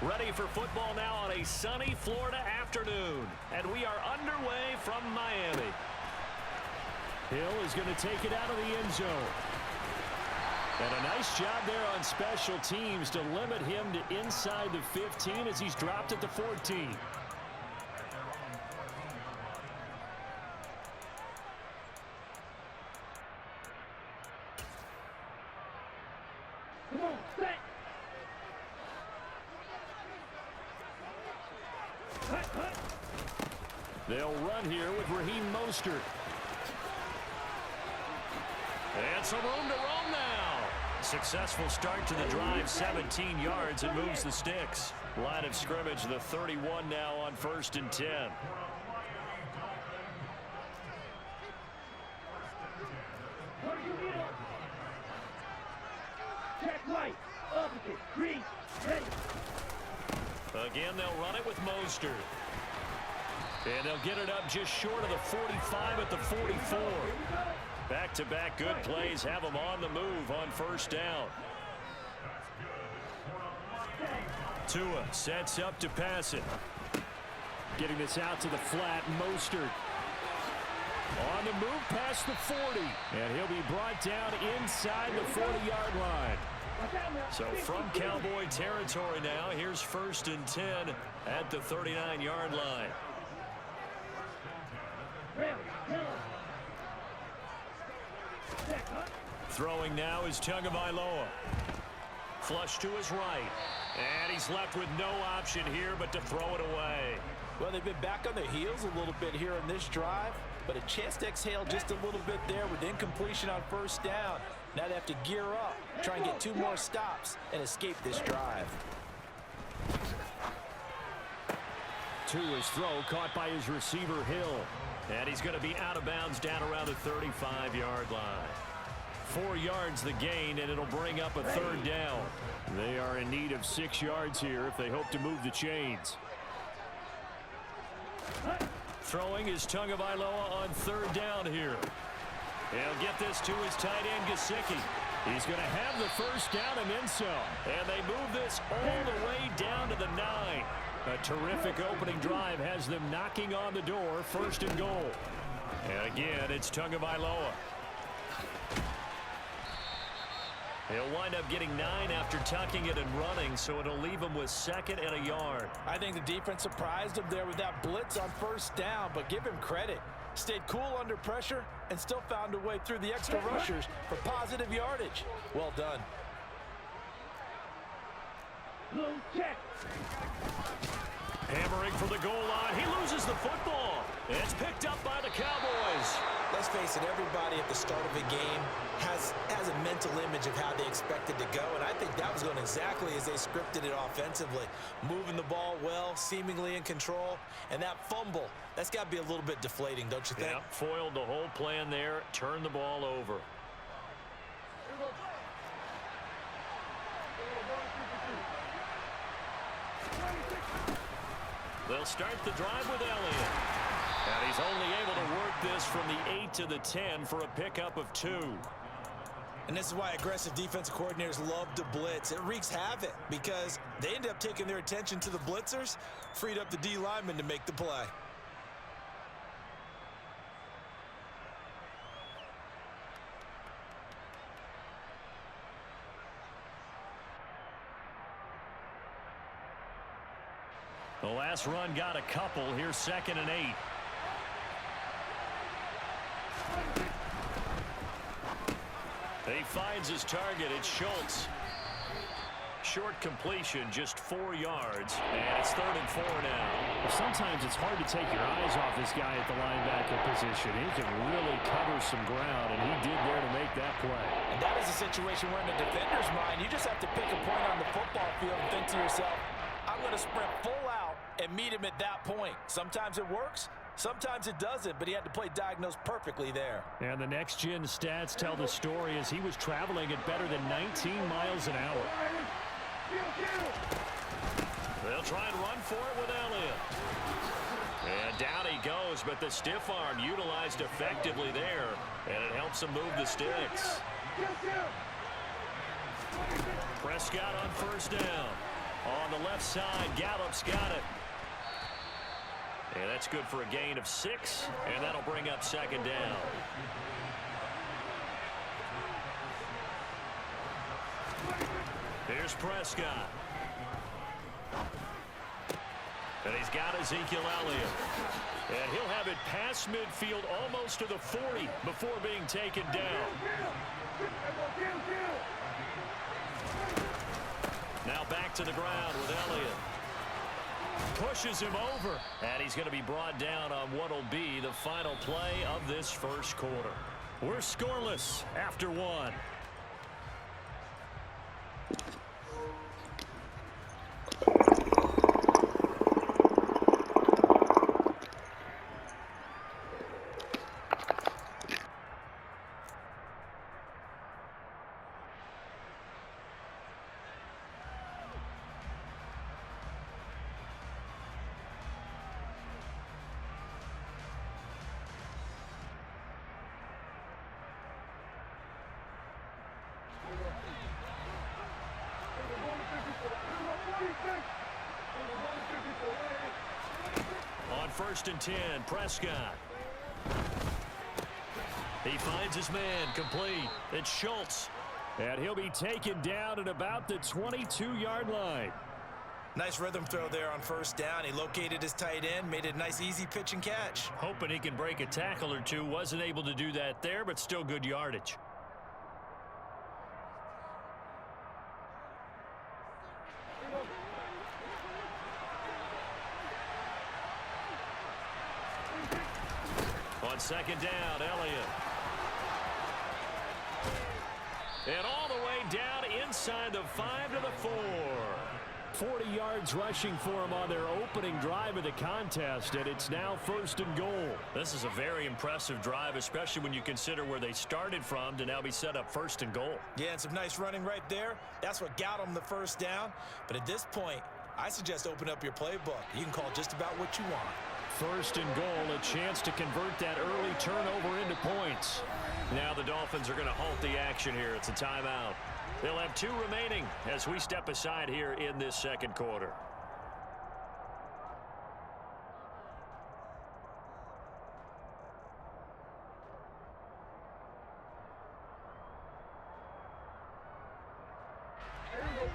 Ready for football now on a sunny Florida afternoon. And we are underway from Miami. Hill is going to take it out of the end zone. And a nice job there on special teams to limit him to inside the 15 as he's dropped at the 14. They'll run here with Raheem Mostert. And some room to roam now. Successful start to the drive, 17 yards, and moves the sticks. Line of scrimmage, the 31 now on 1st and 10. Check right, opposite, green, ready. Again, they'll run it with Mostert. And they'll get it up just short of the 45 at the 44. Back-to-back good plays have them on the move on 1st down. Tua sets up to pass it. Getting this out to the flat, Mostert. On the move past the 40. And he'll be brought down inside the 40-yard line. So from Cowboy territory now, here's 1st and 10 at the 39-yard line. Throwing now is Tagovailoa. Flush to his right. And he's left with no option here but to throw it away. Well, they've been back on their heels a little bit here in this drive, but a chance to exhale just a little bit there with incompletion on 1st down. Now they have to gear up, try and get 2 more stops and escape this drive. Tua's throw caught by his receiver, Hill. And he's going to be out of bounds down around the 35-yard line. 4 yards the gain, and it'll bring up a 3rd down. They are in need of 6 yards here if they hope to move the chains. Throwing is Tagovailoa on 3rd down here. He'll get this to his tight end, Gesicki. He's going to have the 1st down and then some. And they move this all the way down to the 9. A terrific opening drive has them knocking on the door, 1st and goal. And again, it's Tagovailoa. He'll wind up getting 9 after tucking it and running, so it'll leave him with 2nd and a yard. I think the defense surprised him there with that blitz on 1st down, but give him credit. Stayed cool under pressure and still found a way through the extra rushers for positive yardage. Well done. Blue check. Hammering for the goal line. He loses the football. It's picked up by the Cowboys. Let's face it, everybody at the start of a game has a mental image of how they expect it to go, and I think that was going exactly as they scripted it offensively. Moving the ball well, seemingly in control, and that fumble, that's got to be a little bit deflating, don't you think? Yeah, foiled the whole plan there, turned the ball over. They'll start the drive with Elliott. And he's only able to work this from the 8 to the 10 for a pickup of 2. And this is why aggressive defensive coordinators love to blitz. It wreaks havoc because they end up taking their attention to the blitzers, freed up the D lineman to make the play. The last run got a couple. Here's 2nd and 8. He finds his target. It's Schultz. Short completion, just 4 yards. And it's 3rd and 4 now. Sometimes it's hard to take your eyes off this guy at the linebacker position. He can really cover some ground, and he did there to make that play. And that is a situation where in the defender's mind, you just have to pick a point on the football field and think to yourself, I'm going to sprint full out and meet him at that point. Sometimes it works, sometimes it doesn't, but he had to play diagnosed perfectly there. And the next-gen stats tell the story as he was traveling at better than 19 miles an hour. They'll try and run for it with Elliott. And down he goes, but the stiff arm utilized effectively there, and it helps him move the sticks. Prescott on 1st down. On the left side, Gallup's got it. And that's good for a gain of 6, and that'll bring up second down. Here's Prescott. And he's got Ezekiel Elliott. And he'll have it past midfield almost to the 40 before being taken down. Now back to the ground with Elliott. Pushes him over. And he's going to be brought down on what will be the final play of this first quarter. We're scoreless after 1. On 1st and 10, Prescott. He finds his man complete. It's Schultz. And he'll be taken down at about the 22-yard line. Nice rhythm throw there on 1st down. He located his tight end, made it a nice easy pitch and catch. Hoping he can break a tackle or two. Wasn't able to do that there, but still good yardage. On 2nd down, Elliott. And all the way down inside the 5 to the 4. 40 yards rushing for him on their opening drive of the contest, and it's now 1st and goal. This is a very impressive drive, especially when you consider where they started from to now be set up 1st and goal. Yeah, and some nice running right there. That's what got them the 1st down. But at this point, I suggest open up your playbook. You can call just about what you want. 1st and goal, a chance to convert that early turnover into points. Now the Dolphins are going to halt the action here. It's a timeout. They'll have 2 remaining as we step aside here in this second quarter.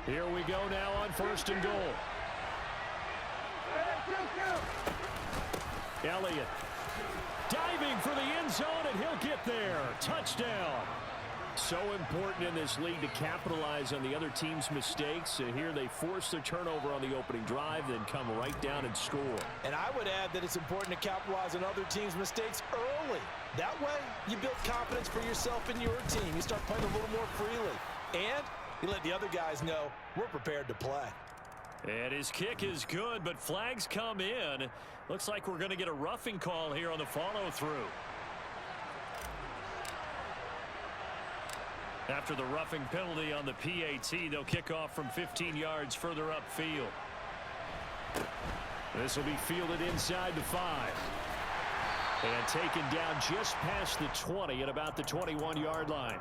Here we go now on 1st and goal. Elliott diving for the end zone, and he'll get there. Touchdown. So important in this league to capitalize on the other team's mistakes. Here they force the turnover on the opening drive, then come right down and score. And I would add that it's important to capitalize on other teams' mistakes early. That way, you build confidence for yourself and your team. You start playing a little more freely. And you let the other guys know we're prepared to play. And his kick is good, but flags come in. Looks like we're going to get a roughing call here on the follow-through. After the roughing penalty on the PAT, they'll kick off from 15 yards further upfield. This will be fielded inside the 5. And taken down just past the 20 at about the 21-yard line.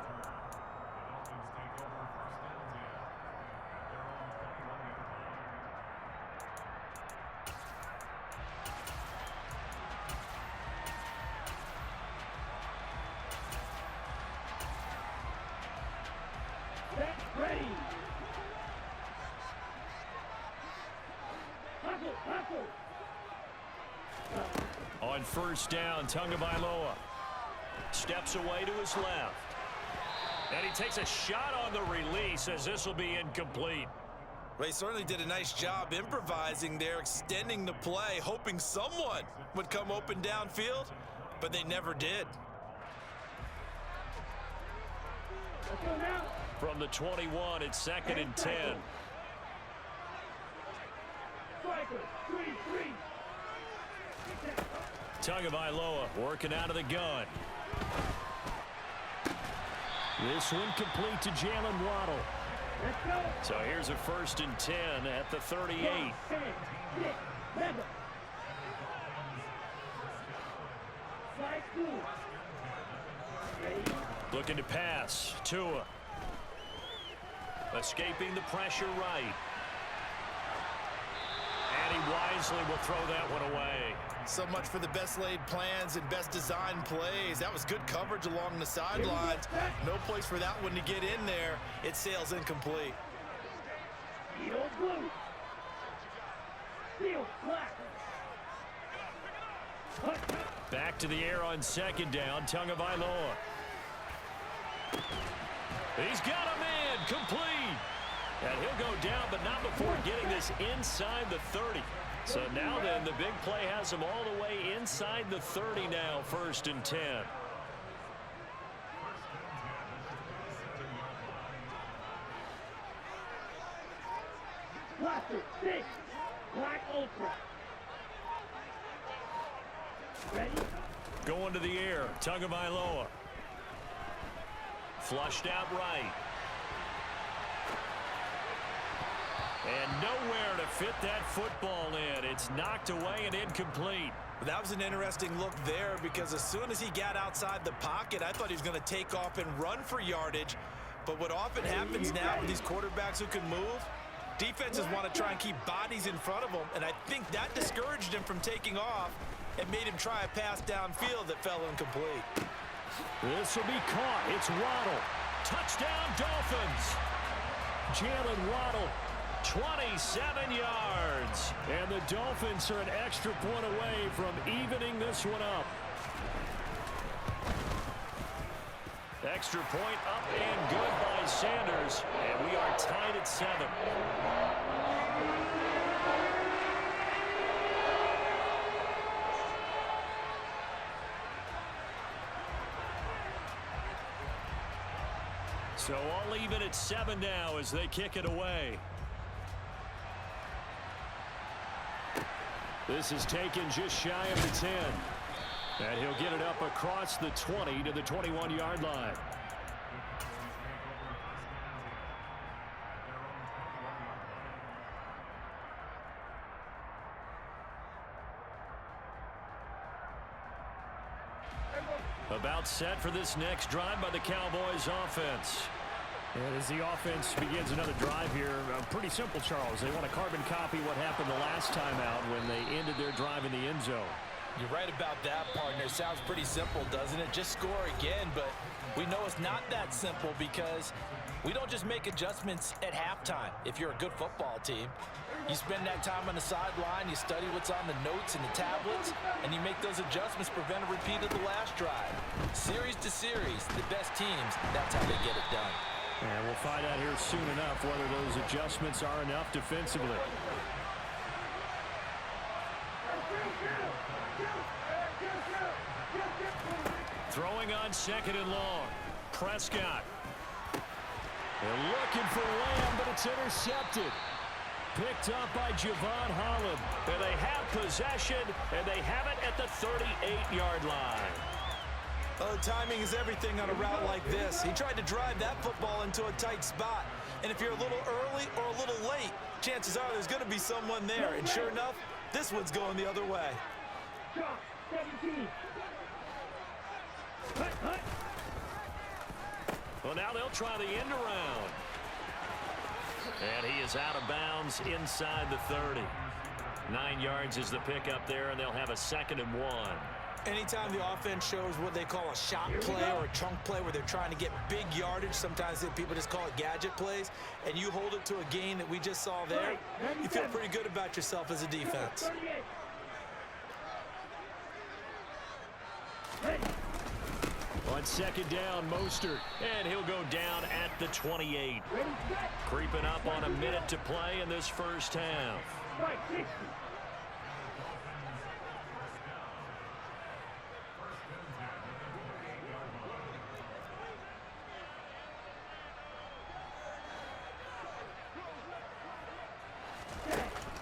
Ready. Hustle. On 1st down, Tagovailoa steps away to his left. And he takes a shot on the release as this will be incomplete. Well, he certainly did a nice job improvising there, extending the play, hoping someone would come open downfield, but they never did. Let's go now. From the 21, it's 2nd and 10. Striker, 3-3. Tagovailoa working out of the gun. This one complete to Jalen Waddle. Let's go. So here's a 1st and 10 at the 38. 10, 6, 7. Slide through. Ready. Looking to pass. Tua. Escaping the pressure right. And he wisely will throw that one away. So much for the best laid plans and best designed plays. That was good coverage along the sidelines. No place for that one to get in there. It sails incomplete. Field blue. Field black. Back to the air on second down. Tagovailoa. He's got a man complete. And he'll go down, but not before getting this inside the 30. So now then, the big play has him all the way inside the 30 now, 1st and 10. Blaster 6. Black Ultra. Ready? Going to the air. Tagovailoa. Flushed out right. And nowhere to fit that football in. It's knocked away and incomplete. That was an interesting look there because as soon as he got outside the pocket, I thought he was going to take off and run for yardage. But what often happens now with these quarterbacks who can move, defenses want to try and keep bodies in front of them, and I think that discouraged him from taking off and made him try a pass downfield that fell incomplete. This will be caught. It's Waddle. Touchdown, Dolphins. Jalen Waddle, 27 yards. And the Dolphins are an extra point away from evening this one up. Extra point up and good by Sanders. And we are tied at 7. So all even at 7 now as they kick it away. This is taken just shy of the 10. And he'll get it up across the 20 to the 21-yard line. About set for this next drive by the Cowboys offense. And as the offense begins another drive here, pretty simple, Charles. They want to carbon copy what happened the last time out when they ended their drive in the end zone. You're right about that, partner. Sounds pretty simple, doesn't it? Just score again, but we know it's not that simple because we don't just make adjustments at halftime. If you're a good football team, you spend that time on the sideline, you study what's on the notes and the tablets, and you make those adjustments, prevent a repeat of the last drive. Series to series, the best teams, that's how they get it done. And we'll find out here soon enough whether those adjustments are enough defensively. Throwing on second and long. Prescott. They're looking for Lamb, but it's intercepted. Picked up by Javon Holland. And they have possession, and they have it at the 38-yard line. Oh, timing is everything on a route like this. He tried to drive that football into a tight spot. And if you're a little early or a little late, chances are there's going to be someone there. And sure enough, this one's going the other way. Drop 17. Well, now they'll try the end around. And he is out of bounds inside the 30. 9 yards is the pickup there, and they'll have a 2nd and 1. Anytime the offense shows what they call a shot play or a chunk play where they're trying to get big yardage, sometimes people just call it gadget plays, and you hold it to a gain that we just saw there, you feel pretty good about yourself as a defense. On second down, Mostert, and he'll go down at the 28. Creeping up on a minute to play in this first half. 60.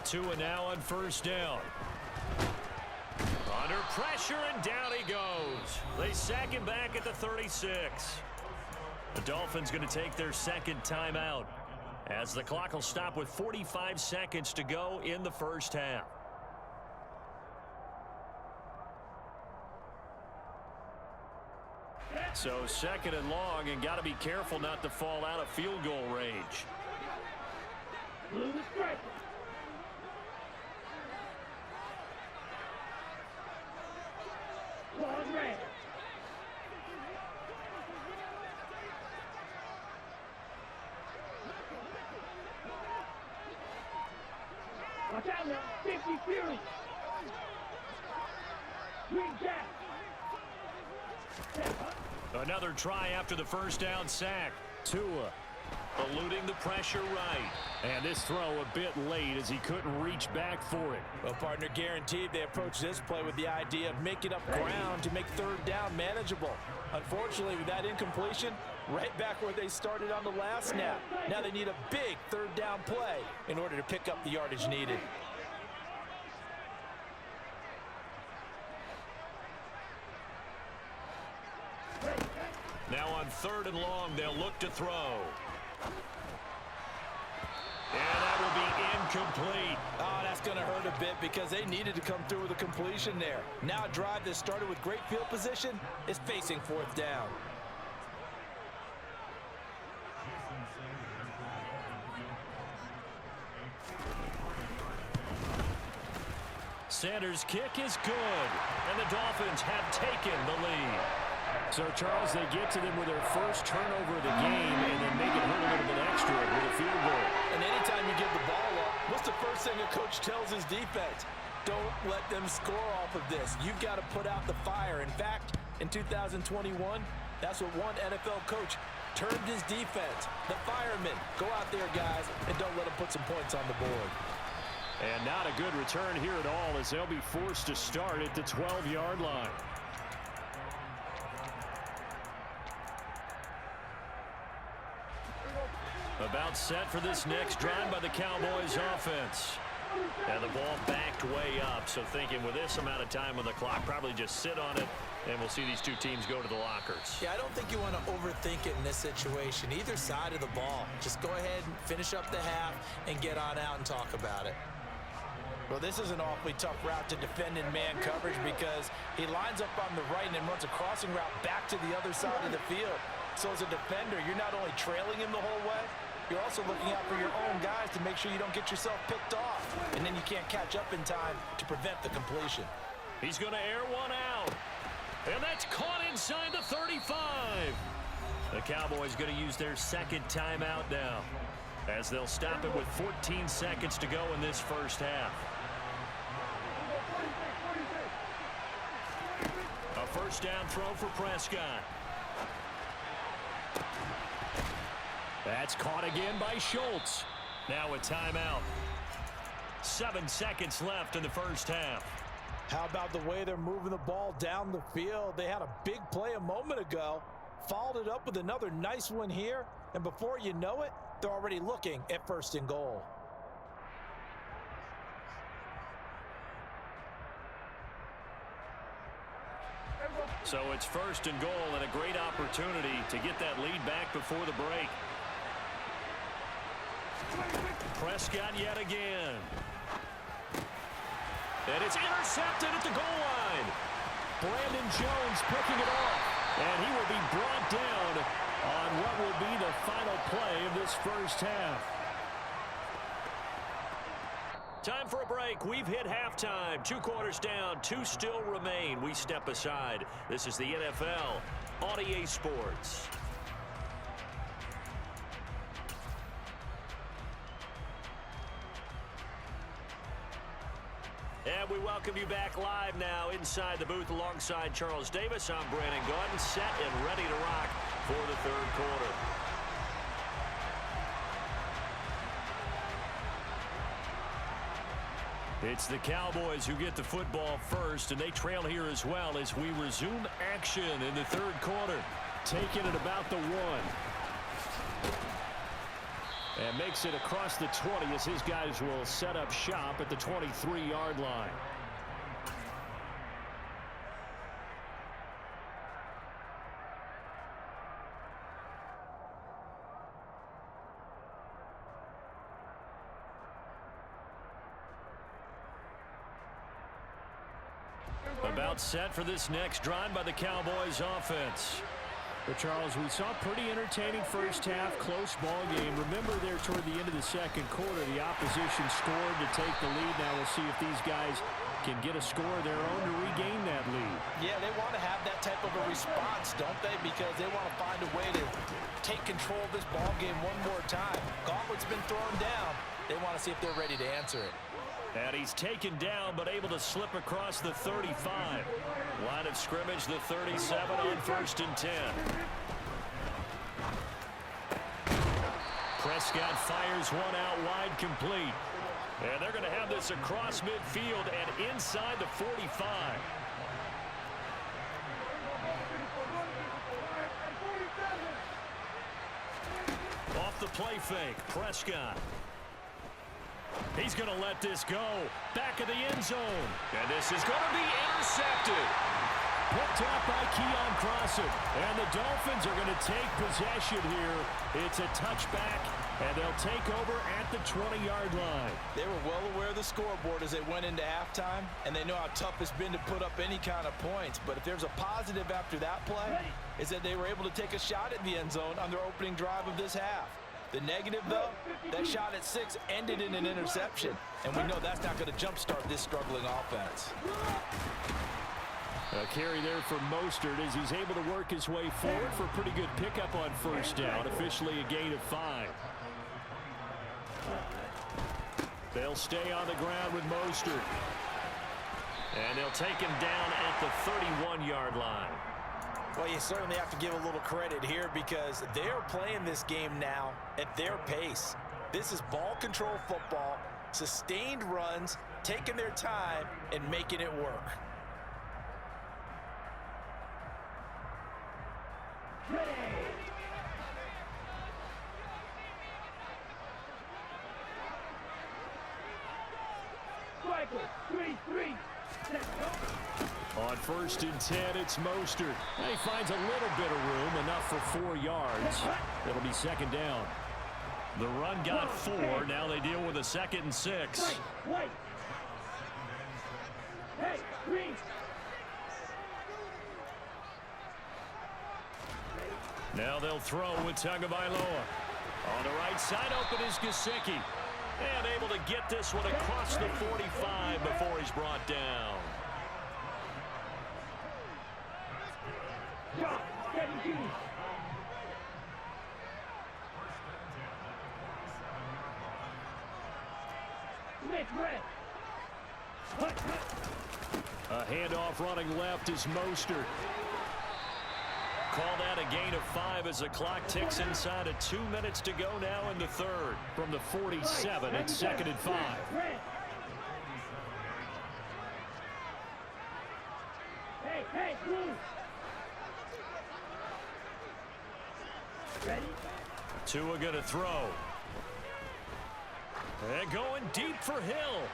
Tua now on first down. Under pressure, and down he goes. They sack him back at the 36. The Dolphins going to take their second timeout as the clock will stop with 45 seconds to go in the first half. So 2nd and long, and got to be careful not to fall out of field goal range. Blue striker. Watch out now. 50 Fury. Green Jack. Another try after the first down sack. Tua eluding the pressure right. And this throw a bit late as he couldn't reach back for it. Well, partner, guaranteed they approach this play with the idea of making up ground to make third down manageable. Unfortunately, with that incompletion, right back where they started on the last snap. Now they need a big third down play in order to pick up the yardage needed. Now on 3rd and long, they'll look to throw. And that will be incomplete. Oh, that's going to hurt a bit because they needed to come through with a completion there. Now a drive that started with great field position is facing 4th down. Sanders' kick is good, and the Dolphins have taken the lead. So, Charles, they get to them with their first turnover of the game and then make it hurt a little bit extra with a field goal. And anytime you give the ball up, what's the first thing a coach tells his defense? Don't let them score off of this. You've got to put out the fire. In fact, in 2021, that's what one NFL coach termed his defense. The firemen. Go out there, guys, and don't let them put some points on the board. And not a good return here at all as they'll be forced to start at the 12-yard line. About set for this next drive by the Cowboys offense. And the ball backed way up, so thinking with this amount of time on the clock, probably just sit on it, and we'll see these two teams go to the lockers. Yeah, I don't think you want to overthink it in this situation. Either side of the ball. Just go ahead and finish up the half and get on out and talk about it. Well, this is an awfully tough route to defend in man coverage because he lines up on the right and then runs a crossing route back to the other side of the field. So as a defender, you're not only trailing him the whole way, you're also looking out for your own guys to make sure you don't get yourself picked off. And then you can't catch up in time to prevent the completion. He's going to air one out. And that's caught inside the 35. The Cowboys going to use their second timeout now as they'll stop it with 14 seconds to go in this first half. A first down throw for Prescott. That's caught again by Schultz. Now a timeout. 7 seconds left in the first half. How about the way they're moving the ball down the field? They had a big play a moment ago, followed it up with another nice one here, and before you know it, they're already looking at 1st and goal. So it's 1st and goal and a great opportunity to get that lead back before the break. Prescott yet again. And it's intercepted at the goal line. Brandon Jones picking it off. And he will be brought down on what will be the final play of this first half. Time for a break. We've hit halftime. 2 quarters down. 2 still remain. We step aside. This is the NFL on EA Sports. And we welcome you back live now inside the booth alongside Charles Davis. I'm Brandon Gordon, set and ready to rock for the 3rd quarter. It's the Cowboys who get the football first, and they trail here as well as we resume action in the 3rd quarter. Taking it about the 1. And makes it across the 20 as his guys will set up shop at the 23-yard line. About set for this next drive by the Cowboys offense. But, Charles, we saw a pretty entertaining first half, close ball game. Remember there toward the end of the 2nd quarter, the opposition scored to take the lead. Now we'll see if these guys can get a score of their own to regain that lead. Yeah, they want to have that type of a response, don't they? Because they want to find a way to take control of this ball game one more time. Gauntlet's been thrown down. They want to see if they're ready to answer it. And he's taken down, but able to slip across the 35. Line of scrimmage, the 37 on 1st and 10. Prescott fires one out wide, complete. And they're going to have this across midfield and inside the 45. Off the play fake, Prescott. He's going to let this go. Back of the end zone. And this is going to be intercepted. Picked up by Keon Crossett. And the Dolphins are going to take possession here. It's a touchback, and they'll take over at the 20-yard line. They were well aware of the scoreboard as they went into halftime, and they know how tough it's been to put up any kind of points. But if there's a positive after that play, is that they were able to take a shot at the end zone on their opening drive of this half. The negative, though, that shot at 6 ended in an interception, and we know that's not going to jumpstart this struggling offense. A carry there for Mostert as he's able to work his way forward for a pretty good pickup on 1st down. Officially a gain of 5. They'll stay on the ground with Mostert. And they'll take him down at the 31-yard line. Well, you certainly have to give a little credit here because they're playing this game now at their pace. This is ball control football, sustained runs, taking their time, and making it work. Striker, 3-3. Let's go. On 1st and 10, it's Mostert. He finds a little bit of room, enough for 4 yards. It'll be 2nd down. The run got 4. Now they deal with a 2nd and 6. White. Hey, green. Now they'll throw with Tagovailoa. On the right side, open is Gesicki. And able to get this one across the 45 before he's brought down. John, 17. Smith, red. A handoff running left is Mostert. Call that a gain of 5 as the clock ticks inside of 2 minutes to go now in the 3rd. From the 47, it's 2nd and 5. Hey, blue. Ready? Tua going to throw. And going deep for Hill.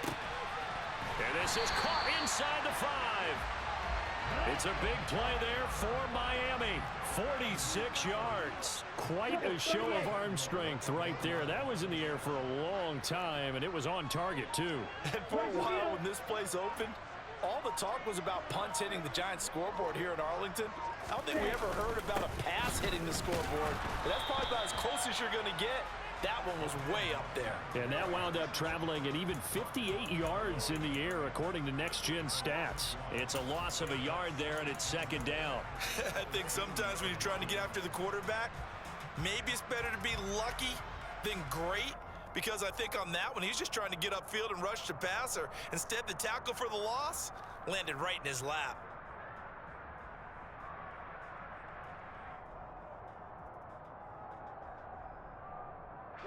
And this is caught inside the 5. It's a big play there for Miami. 46 yards. Quite a show of arm strength right there. That was in the air for a long time, and it was on target, too. And for a while when this place opened, all the talk was about punts hitting the Giants scoreboard here in Arlington. I don't think we ever heard about a pass hitting the scoreboard. But that's probably about as close as you're going to get. That one was way up there. And that wound up traveling at even 58 yards in the air, according to Next Gen Stats. It's a loss of a yard there, and it's 2nd down. I think sometimes when you're trying to get after the quarterback, maybe it's better to be lucky than great. Because I think on that one, he's just trying to get upfield and rush the passer. Instead, the tackle for the loss landed right in his lap.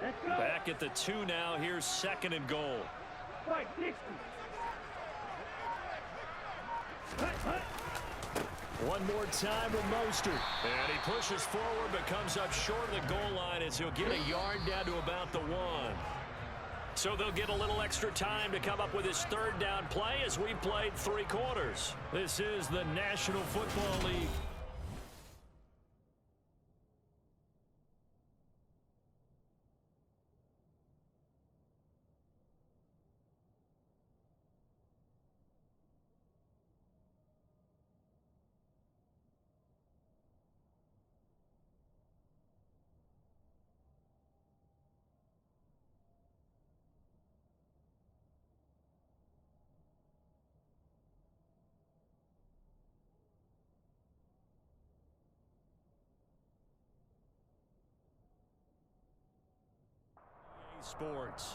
Let's go. Back at the 2 now. Here's 2nd and goal. Fight, 60. One more time with Mostert. And he pushes forward but comes up short of the goal line as he'll get a yard down to about the 1. So they'll get a little extra time to come up with his 3rd down play as we played 3 quarters. This is the National Football League. Sports.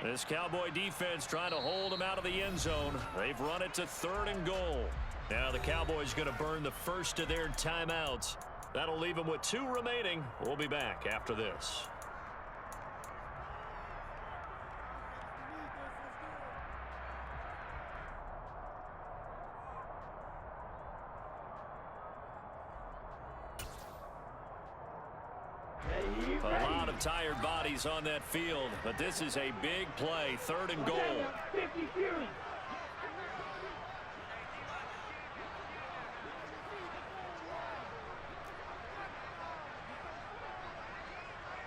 This Cowboy defense trying to hold them out of the end zone. They've run it to 3rd and goal. Now the Cowboys going to burn the first of their timeouts. That'll leave them with 2 remaining. We'll be back after this. A lot of tired bodies on that field, but this is a big play. 3rd and goal. 50 Fury.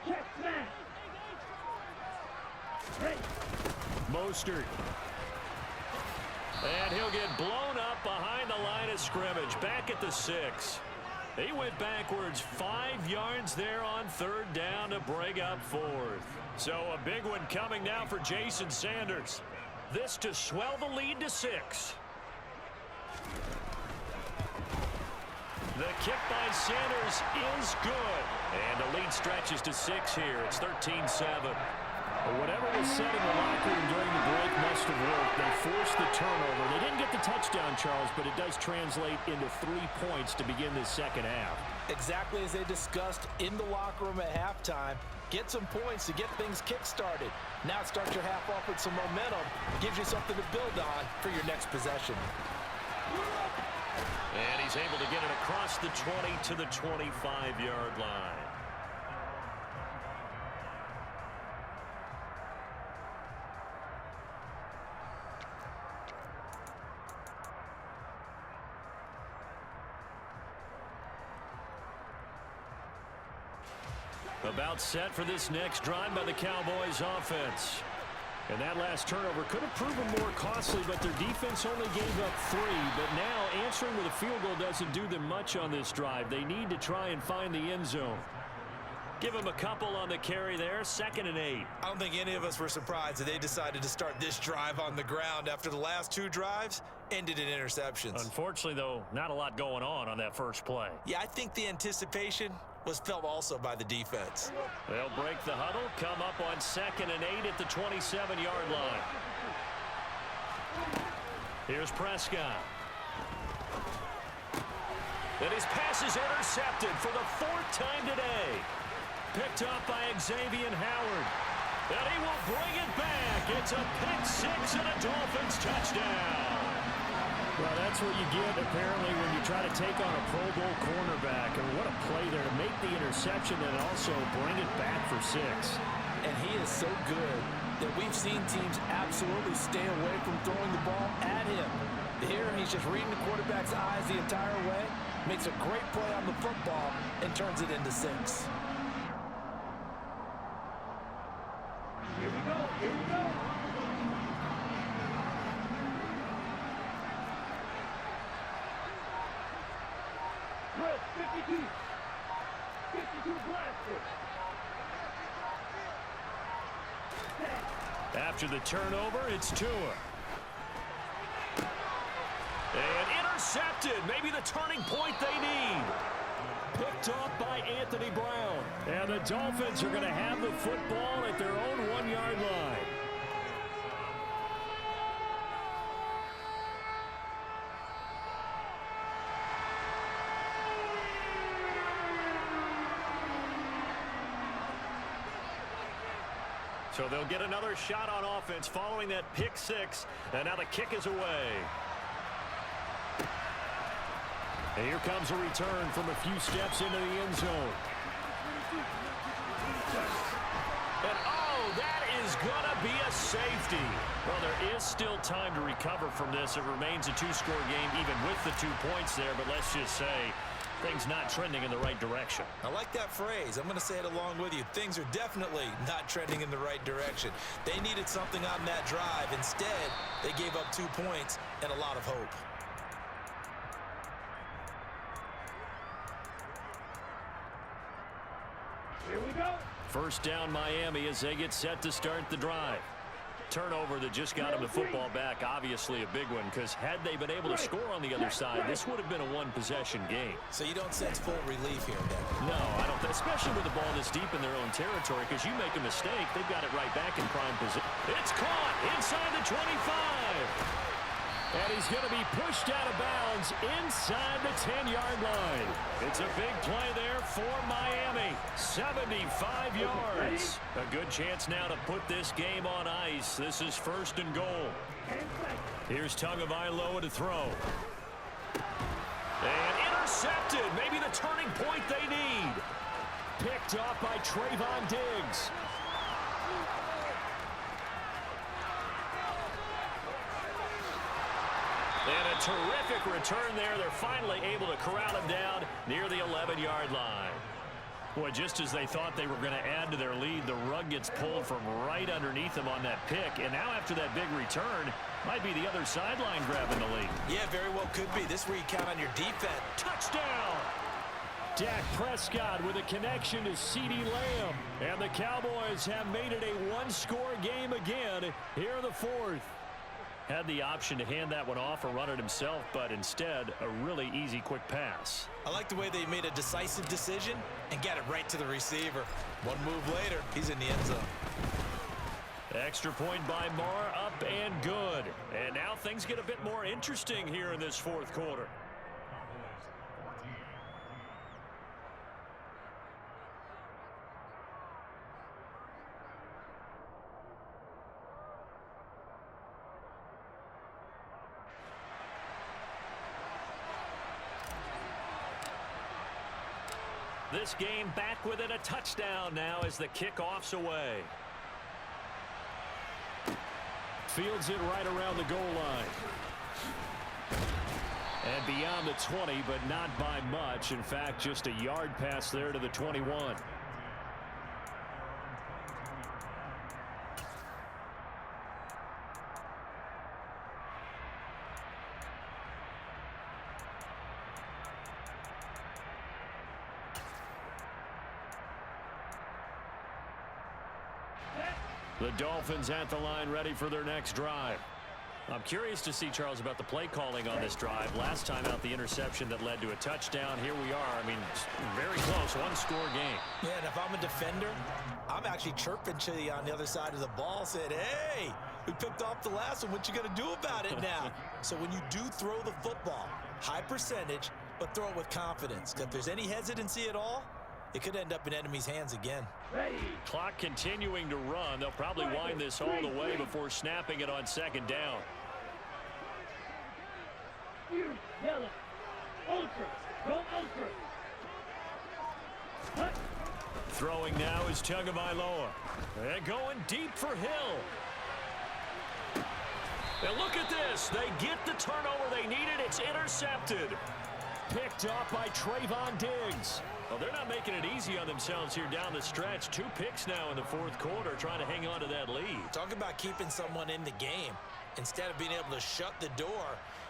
Check smash. Hey. Mostert. And he'll get blown up behind the line of scrimmage. Back at the 6. He went backwards 5 yards there on 3rd down to bring up 4th. So a big one coming now for Jason Sanders. This to swell the lead to 6. The kick by Sanders is good. And the lead stretches to 6 here. It's 13-7. Whatever was said in the locker room during the break must have worked. They forced the turnover. They didn't get the touchdown, Charles, but it does translate into 3 points to begin this second half. Exactly as they discussed in the locker room at halftime. Get some points to get things kick-started. Now start your half off with some momentum. Gives you something to build on for your next possession. And he's able to get it across the 20 to the 25-yard line. About set for this next drive by the Cowboys offense. And that last turnover could have proven more costly, but their defense only gave up 3. But now answering with a field goal doesn't do them much on this drive. They need to try and find the end zone. Give them a couple on the carry there. 2nd and 8. I don't think any of us were surprised that they decided to start this drive on the ground after the last 2 drives ended in interceptions. Unfortunately, though, not a lot going on that first play. Yeah, I think the anticipation was felt also by the defense. They'll break the huddle, come up on 2nd and 8 at the 27-yard line. Here's Prescott. And his pass is intercepted for the 4th time today. Picked up by Xavier Howard. And he will bring it back. It's a pick-6 and a Dolphins touchdown. Well, that's what you get, apparently, when you try to take on a Pro Bowl cornerback. And what a play there to make the interception and also bring it back for 6. And he is so good that we've seen teams absolutely stay away from throwing the ball at him. Here, he's just reading the quarterback's eyes the entire way, makes a great play on the football, and turns it into 6. Here we go. Here we go. Chris, 52. 52 blaster. After the turnover, it's Tua. And intercepted. Maybe the turning point they need. Picked off by Anthony Brown. And the Dolphins are going to have the football at their own 1-yard line. So they'll get another shot on offense following that pick-6. And now the kick is away. And here comes a return from a few steps into the end zone. And oh, that is going to be a safety. Well, there is still time to recover from this. It remains a 2-score game even with the 2 points there. But let's just say things not trending in the right direction. I like that phrase. I'm going to say it along with you. Things are definitely not trending in the right direction. They needed something on that drive. Instead, they gave up 2 points and a lot of hope. Here we go. First down Miami as they get set to start the drive. turnover that just got them the football back, obviously a big one, because had they been able to score on the other side, this would have been a one-possession game. So you don't sense full relief here, then? No, I don't think, especially with the ball this deep in their own territory, because you make a mistake, they've got it right back in prime position. It's caught inside the 25. And he's going to be pushed out of bounds inside the 10-yard line. It's a big play there for Miami. 75 yards. A good chance now to put this game on ice. This is 1st and goal. Here's Tagovailoa to throw. And intercepted. Maybe the turning point they need. Picked off by Trayvon Diggs. And a terrific return there. They're finally able to corral him down near the 11-yard line. Boy, just as they thought they were going to add to their lead, the rug gets pulled from right underneath them on that pick. And now after that big return, might be the other sideline grabbing the lead. Yeah, very well could be. This is where you count on your defense. Touchdown! Dak Prescott with a connection to CeeDee Lamb. And the Cowboys have made it a one-score game again here in the 4th. Had the option to hand that one off or run it himself, but instead, a really easy, quick pass. I like the way they made a decisive decision and got it right to the receiver. One move later, he's in the end zone. Extra point by Marr, up and good. And now things get a bit more interesting here in this 4th quarter. This game back within a touchdown now as the kickoff's away. Fields it right around the goal line. And beyond the 20, but not by much. In fact, just a yard pass there to the 21. The Dolphins at the line ready for their next drive. I'm curious to see, Charles, about the play calling on this drive. Last time out, the interception that led to a touchdown. Here we are. I mean, very close, one-score game. Yeah, and if I'm a defender, I'm actually chirping to you on the other side of the ball, saying, hey, we picked off the last one. What you going to do about it now? So when you do throw the football, high percentage, but throw it with confidence. Because if there's any hesitancy at all, it could end up in enemy's hands again. Clock continuing to run. They'll probably wind this all the way before snapping it on 2nd down. Yellow. Ultra. Go ultra. Throwing now is Tagovailoa. And going deep for Hill. And look at this. They get the turnover they needed. It's intercepted. Picked off by Trayvon Diggs. Well, they're not making it easy on themselves here down the stretch. 2 picks now in the 4th quarter, trying to hang on to that lead. Talk about keeping someone in the game. Instead of being able to shut the door,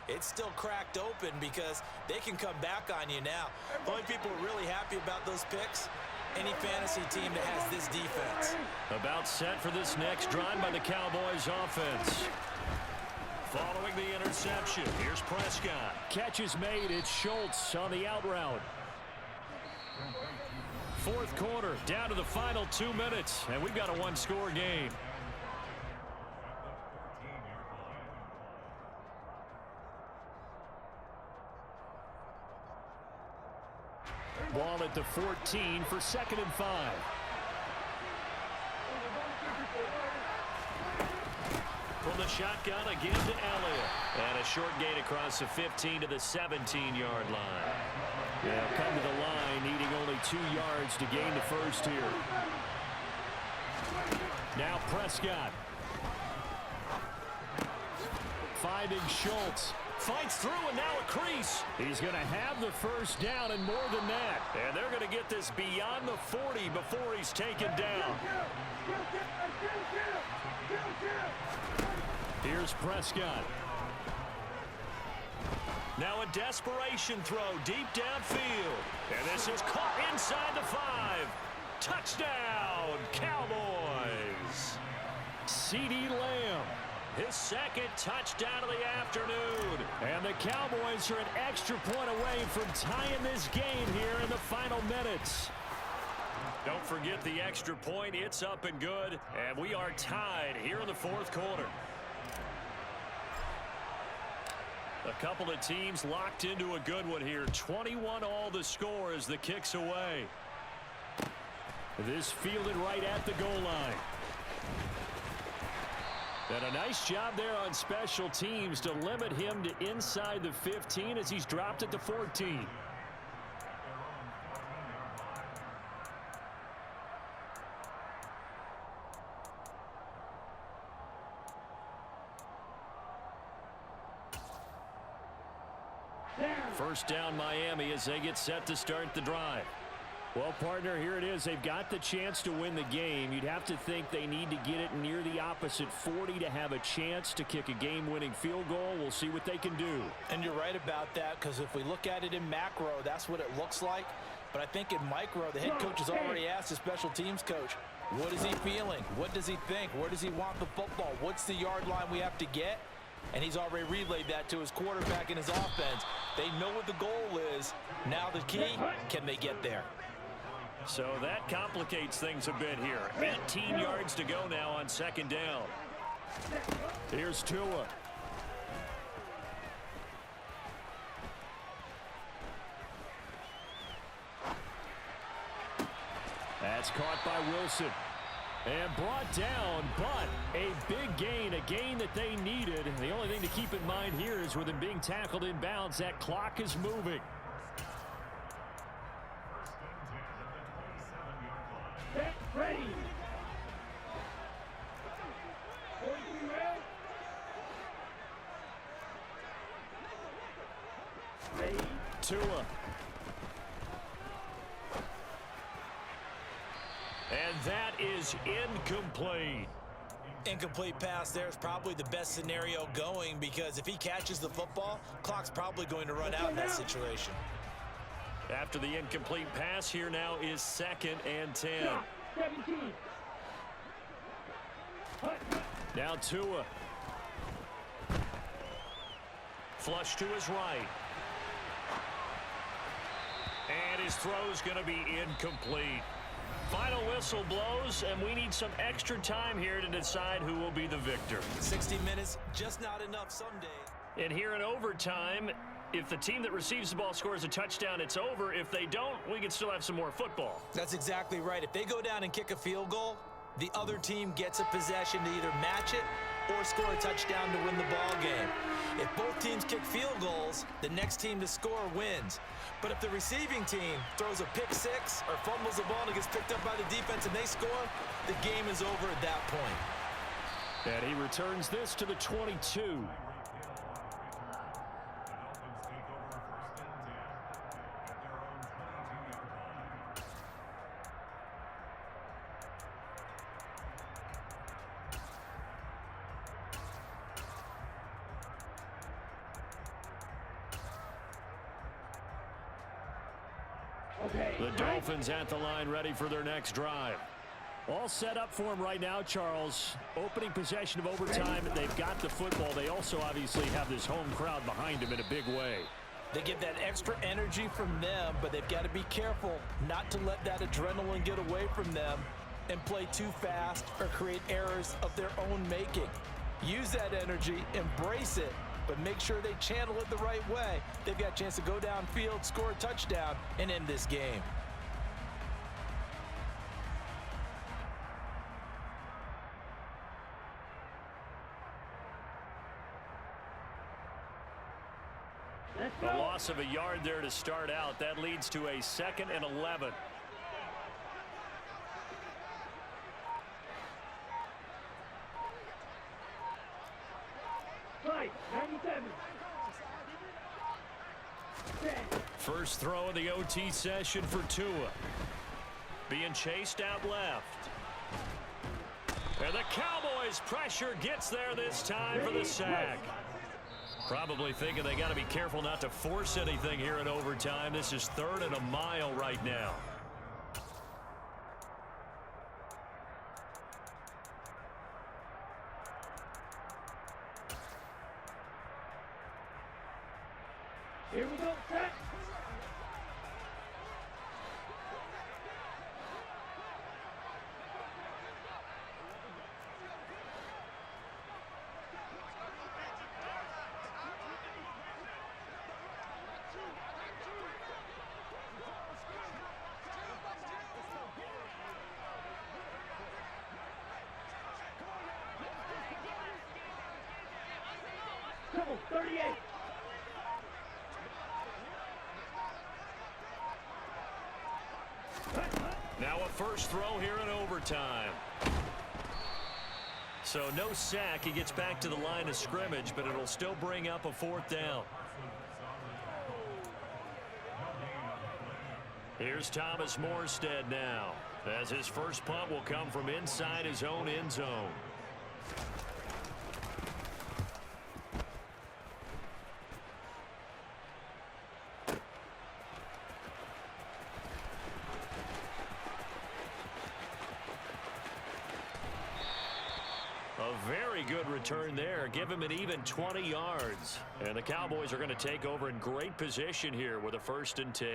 it's still cracked open because they can come back on you now. The only people who are really happy about those picks, any fantasy team that has this defense. About set for this next drive by the Cowboys offense. Following the interception, here's Prescott. Catch is made. It's Schultz on the out route. 4th quarter, down to the final 2 minutes, and we've got a one-score game. Ball at the 14 for 2nd and 5. From the shotgun again to Elliott. And a short gain across the 15 to the 17-yard line. They'll come to the line, needing only 2 yards to gain the first here. Now Prescott. Finding Schultz. Fights through and now a crease. He's going to have the first down and more than that. And they're going to get this beyond the 40 before he's taken down. Here's Prescott. Now a desperation throw deep downfield. And this is caught inside the 5. Touchdown, Cowboys. CeeDee Lamb. his second touchdown of the afternoon. And the Cowboys are an extra point away from tying this game here in the final minutes. Don't forget the extra point. It's up and good. And we are tied here in the fourth quarter. A couple of teams locked into a good one here. 21-all the score as the kick's away. This fielded right at the goal line. And a nice job there on special teams to limit him to inside the 15 as he's dropped it to 14. First down Miami as they get set to start the drive. Well, partner, here it is. They've got the chance to win the game. You'd have to think they need to get it near the opposite 40 to have a chance to kick a game-winning field goal. We'll see what they can do. And you're right about that, because if we look at it in macro, that's what it looks like. But I think in micro, the head coach has already asked the special teams coach, what is he feeling? What does he think? Where does he want the football? What's the yard line we have to get? And he's already relayed that to his quarterback and his offense. They know what the goal is. Now the key, can they get there? So that complicates things a bit here. 18 yards to go now on second down. Here's Tua. That's caught by Wilson. And brought down, but a big gain, a gain that they needed. The only thing to keep in mind here is with him being tackled in bounds, that clock is moving. Get ready. 43 round. Ready. Tua. And that is incomplete. Incomplete pass there is probably the best scenario going, because if he catches the football, clock's probably going to run out in that situation. After the incomplete pass, here now is 2nd and 10. 17. Now Tua. Flush to his right. And his throw's going to be incomplete. Final whistle blows, and we need some extra time here to decide who will be the victor. 60 minutes, just not enough some days. And here in overtime, if the team that receives the ball scores a touchdown, it's over. If they don't, we can still have some more football. That's exactly right. If they go down and kick a field goal, the other team gets a possession to either match it or score a touchdown to win the ball game. If both teams kick field goals, the next team to score wins. But if the receiving team throws a pick six or fumbles the ball and it gets picked up by the defense and they score, the game is over at that point. And he returns this to the 22. The Dolphins at the line, ready for their next drive. All set up for him right now, Charles. Opening possession of overtime. They've got the football. They also obviously have this home crowd behind them in a big way. They get that extra energy from them, but they've got to be careful not to let that adrenaline get away from them and play too fast or create errors of their own making. Use that energy, embrace it, but make sure they channel it the right way. They've got a chance to go downfield, score a touchdown, and end this game. The loss of a yard there to start out. That leads to a 2nd and 11. Right, 97. First throw of the OT session for Tua. Being chased out left. And the Cowboys' pressure gets there this time for the sack. Probably thinking they got to be careful not to force anything here in overtime. This is 3rd and a mile right now. Here we go, set. Come on, 38. Now a first throw here in overtime. So no sack. He gets back to the line of scrimmage, but it'll still bring up a fourth down. Here's Thomas Morstead now, as his first punt will come from inside his own end zone. A very good return there. Give him an even 20 yards. And the Cowboys are going to take over in great position here with a 1st and 10.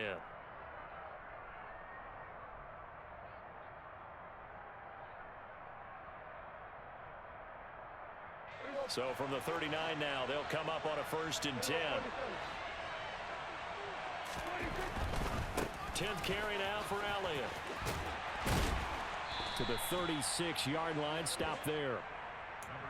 So from the 39 now, they'll come up on a 1st and 10. 10th carry now for Elliott. To the 36-yard line, stop there.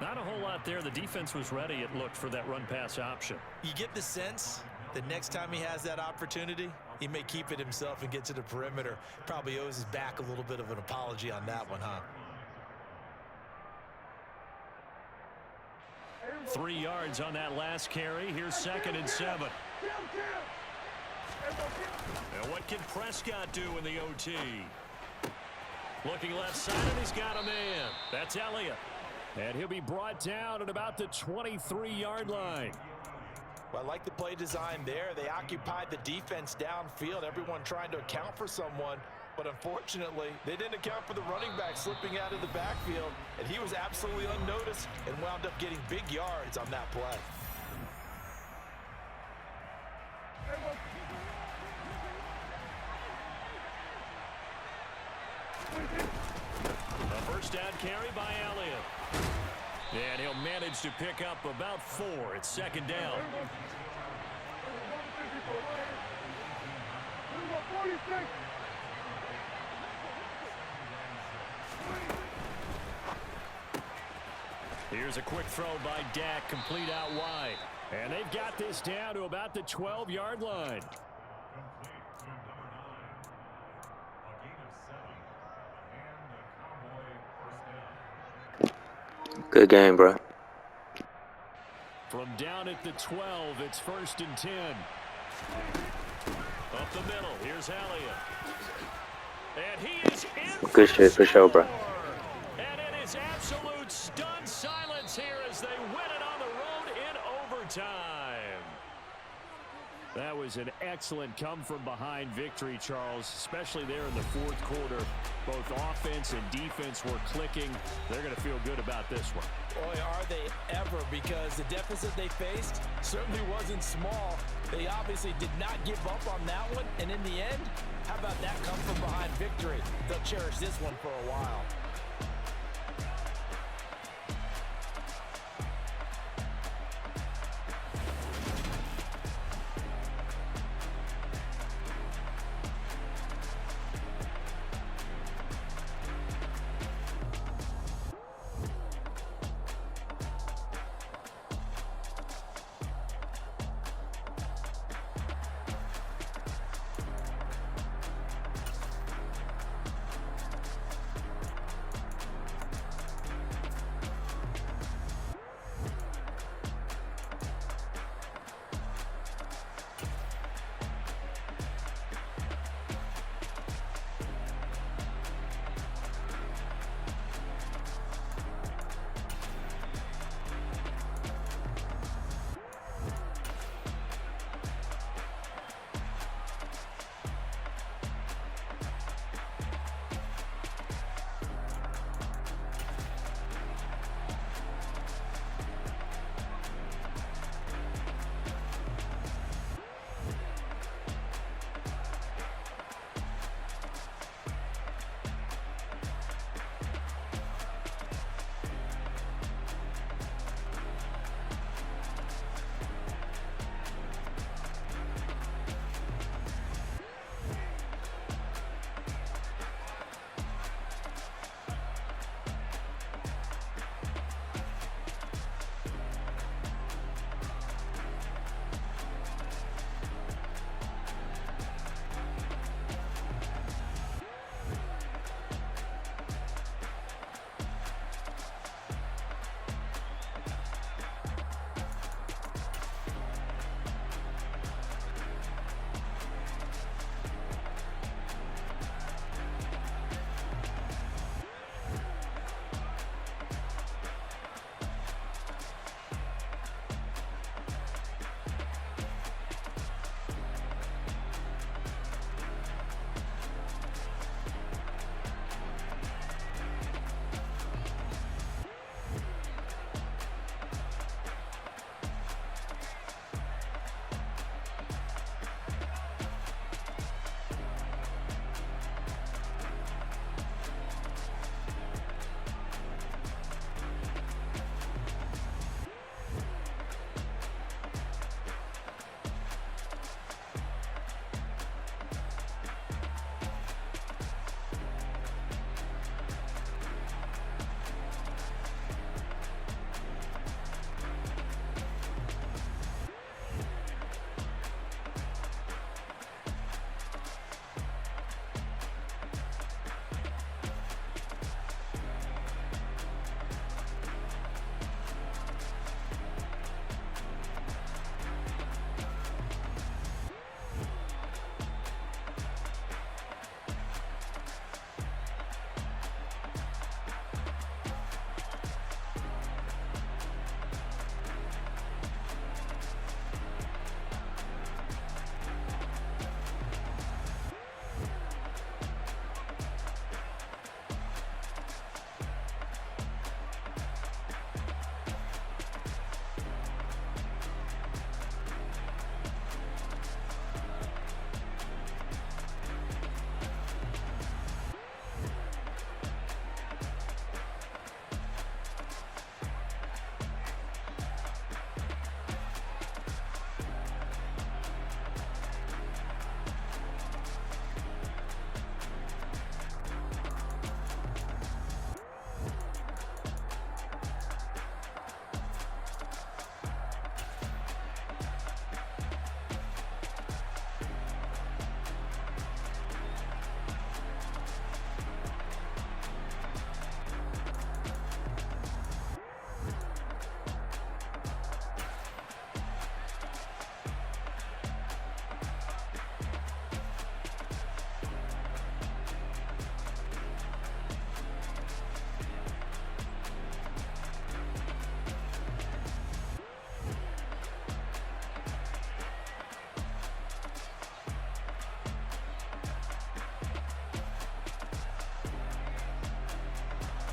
Not a whole lot there. The defense was ready, it looked, for that run-pass option. You get the sense that next time he has that opportunity, he may keep it himself and get to the perimeter. Probably owes his back a little bit of an apology on that one, huh? 3 yards on that last carry. Here's 2nd and 7. And what can Prescott do in the OT? Looking left side, and he's got a man. That's Elliott. And he'll be brought down at about the 23-yard line. Well, I like the play design there. They occupied the defense downfield, everyone trying to account for someone. But unfortunately, they didn't account for the running back slipping out of the backfield, and he was absolutely unnoticed and wound up getting big yards on that play. A first down carry by Elliott. And he'll manage to pick up about 4. It's 2nd down. Here's a quick throw by Dak, complete out wide. And they've got this down to about the 12-yard line. Good game, bro. From down at the 12, it's 1st and 10. Up the middle, here's Elliott. And he is in. Good shit for sure, bro. And it is absolute stunned silence here as they win it on the road in overtime. That was an excellent come-from-behind victory, Charles, especially there in the 4th quarter. Both offense and defense were clicking. They're going to feel good about this one. Boy, are they ever, because the deficit they faced certainly wasn't small. They obviously did not give up on that one, and in the end, how about that come-from-behind victory? They'll cherish this one for a while.